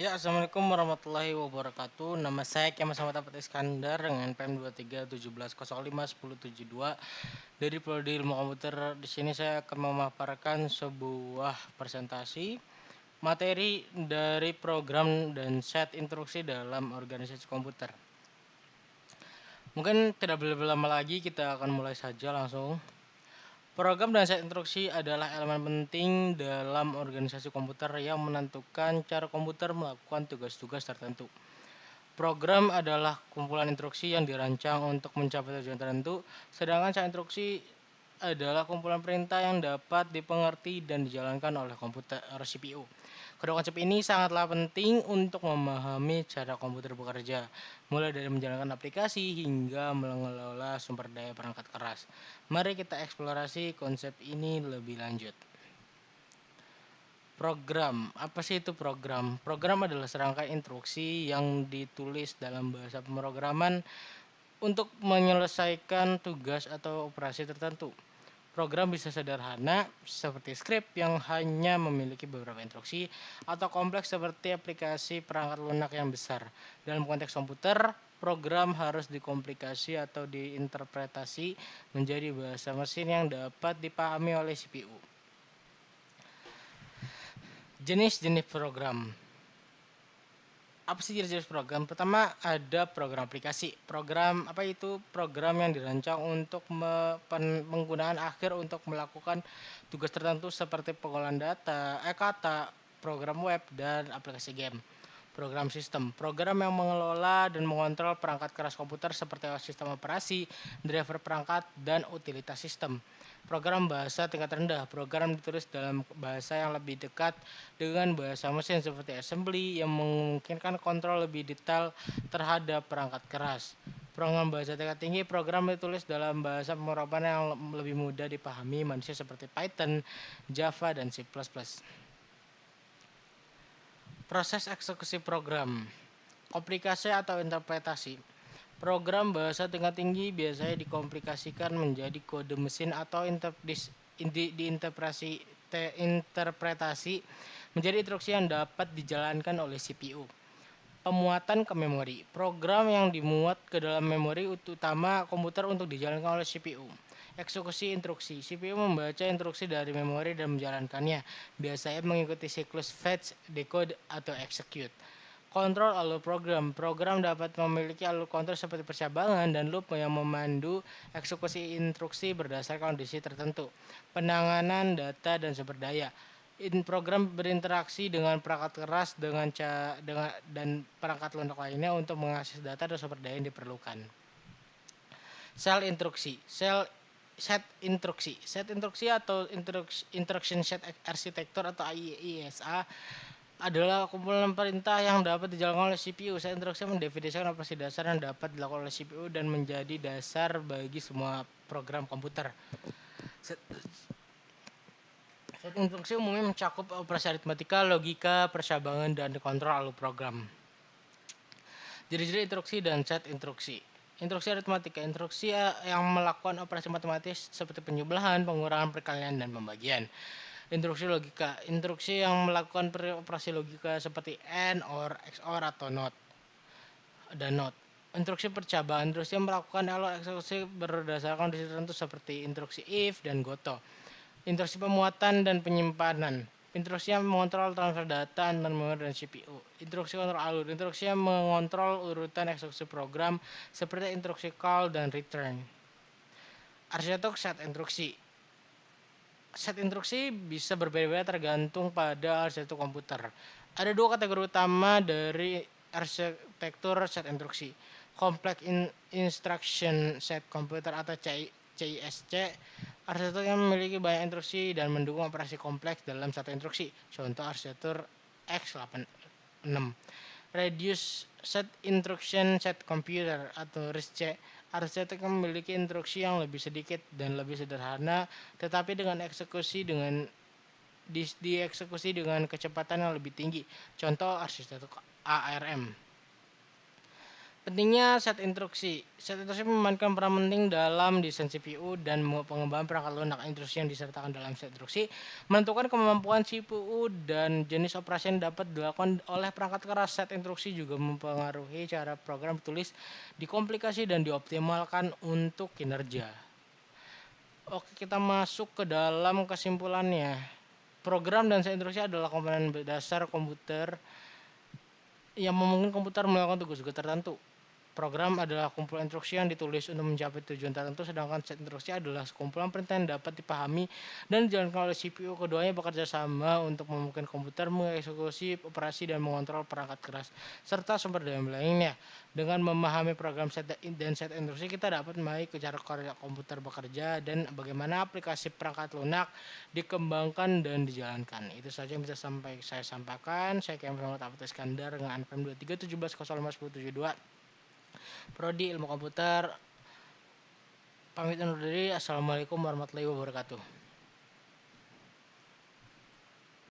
Ya, Assalamualaikum warahmatullahi wabarakatuh. Nama saya Kemas Muhammad Ahmad Iskandar dengan PM 2317015102 dari Prodi Ilmu Komputer. Di sini saya akan memaparkan sebuah presentasi materi dari program dan set instruksi dalam organisasi komputer. Mungkin tidak berlama-lama lagi, kita akan mulai saja langsung. Program dan set instruksi adalah elemen penting dalam organisasi komputer yang menentukan cara komputer melakukan tugas-tugas tertentu. Program adalah kumpulan instruksi yang dirancang untuk mencapai tujuan tertentu, sedangkan set instruksi adalah kumpulan perintah yang dapat dipengerti dan dijalankan oleh komputer CPU. Kedua konsep ini sangatlah penting untuk memahami cara komputer bekerja, mulai dari menjalankan aplikasi hingga mengelola sumber daya perangkat keras. Mari kita eksplorasi konsep ini lebih lanjut. Program, apa sih itu program? Program adalah serangkaian instruksi yang ditulis dalam bahasa pemrograman untuk menyelesaikan tugas atau operasi tertentu. Program bisa sederhana seperti skrip yang hanya memiliki beberapa instruksi atau kompleks seperti aplikasi perangkat lunak yang besar. Dalam konteks komputer, program harus dikomplikasi atau diinterpretasi menjadi bahasa mesin yang dapat dipahami oleh CPU. Jenis-jenis program. Apa sih jenis-jenis program? Pertama ada program aplikasi. Program apa itu? Program yang dirancang untuk penggunaan akhir untuk melakukan tugas tertentu seperti pengolahan data, kata, program web, dan aplikasi game. Program sistem. Program yang mengelola dan mengontrol perangkat keras komputer seperti sistem operasi, driver perangkat, dan utilitas sistem. Program bahasa tingkat rendah. Program ditulis dalam bahasa yang lebih dekat dengan bahasa mesin seperti assembly yang memungkinkan kontrol lebih detail terhadap perangkat keras. Program bahasa tingkat tinggi, program ditulis dalam bahasa pemrograman yang lebih mudah dipahami manusia seperti Python, Java, dan C++. Proses eksekusi program. Komplikasi atau interpretasi. Program bahasa tingkat tinggi biasanya dikomplikasikan menjadi kode mesin atau diinterpretasi menjadi instruksi yang dapat dijalankan oleh CPU. Pemuatan ke memori. Program yang dimuat ke dalam memori utama komputer untuk dijalankan oleh CPU. Eksekusi instruksi. CPU membaca instruksi dari memori dan menjalankannya. Biasanya mengikuti siklus fetch, decode, atau execute. Kontrol alur program. Program dapat memiliki alur kontrol seperti percabangan dan loop yang memandu eksekusi instruksi berdasarkan kondisi tertentu. Penanganan data dan sumber daya. Program berinteraksi dengan perangkat keras dan perangkat lunak lainnya untuk mengakses data dan sumber daya yang diperlukan. Sel instruksi. Set instruksi. Set instruksi atau instruction set architecture atau ISA adalah kumpulan perintah yang dapat dijalankan oleh CPU. Set instruksi mendefinisikan operasi dasar yang dapat dilakukan oleh CPU dan menjadi dasar bagi semua program komputer. Set instruksi umumnya mencakup operasi aritmatika, logika, percabangan, dan kontrol alur program. Ciri-ciri instruksi dan set instruksi. Instruksi aritmatika, instruksi yang melakukan operasi matematis seperti penjumlahan, pengurangan, perkalian, dan pembagian. Instruksi logika, instruksi yang melakukan operasi logika seperti AND, OR, XOR, atau NOT dan NOT. Instruksi percabangan, instruksi yang melakukan alur eksekusi berdasarkan kondisi tertentu seperti instruksi if dan goto. Instruksi pemuatan dan penyimpanan, instruksi yang mengontrol transfer data antar memori dan CPU. Instruksi kontrol alur, instruksi yang mengontrol urutan eksekusi program seperti instruksi call dan return. Arsitektur set instruksi. Set instruksi bisa berbeda-beda tergantung pada arsitektur komputer. Ada dua kategori utama dari arsitektur set instruksi. Complex Instruction Set Computer atau CISC. Arsitektur yang memiliki banyak instruksi dan mendukung operasi kompleks dalam satu instruksi. Contoh arsitektur x86. Reduced Set Instruction Set Computer atau RISC. Arsitektur yang memiliki instruksi yang lebih sedikit dan lebih sederhana, tetapi dengan dieksekusi dengan kecepatan yang lebih tinggi. Contoh arsitektur ARM. Pentingnya set instruksi. Set instruksi memainkan peran penting dalam desain CPU dan pengembangan perangkat lunak. Instruksi yang disertakan dalam set instruksi menentukan kemampuan CPU dan jenis operasi yang dapat dilakukan oleh perangkat keras. Set instruksi juga mempengaruhi cara program ditulis, dikomplikasi, dan dioptimalkan untuk kinerja. Oke, kita masuk ke dalam kesimpulannya. Program dan set instruksi adalah komponen dasar komputer yang memungkinkan komputer melakukan tugas-tugas tertentu. Program adalah kumpulan instruksi yang ditulis untuk mencapai tujuan tertentu, sedangkan set instruksi adalah sekumpulan perintah yang dapat dipahami dan dijalankan oleh CPU. Keduanya bekerja sama untuk memungkinkan komputer mengeksekusi operasi dan mengontrol perangkat keras, serta sumber daya lainnya. Dengan memahami program set dan set instruksi, kita dapat memahami cara komputer bekerja dan bagaimana aplikasi perangkat lunak dikembangkan dan dijalankan. Itu saja yang bisa saya sampaikan. Saya Kevin Muhammad Iskandar dengan NPM 2317051072. Prodi Ilmu Komputer, pamit undur diri. Assalamualaikum warahmatullahi wabarakatuh.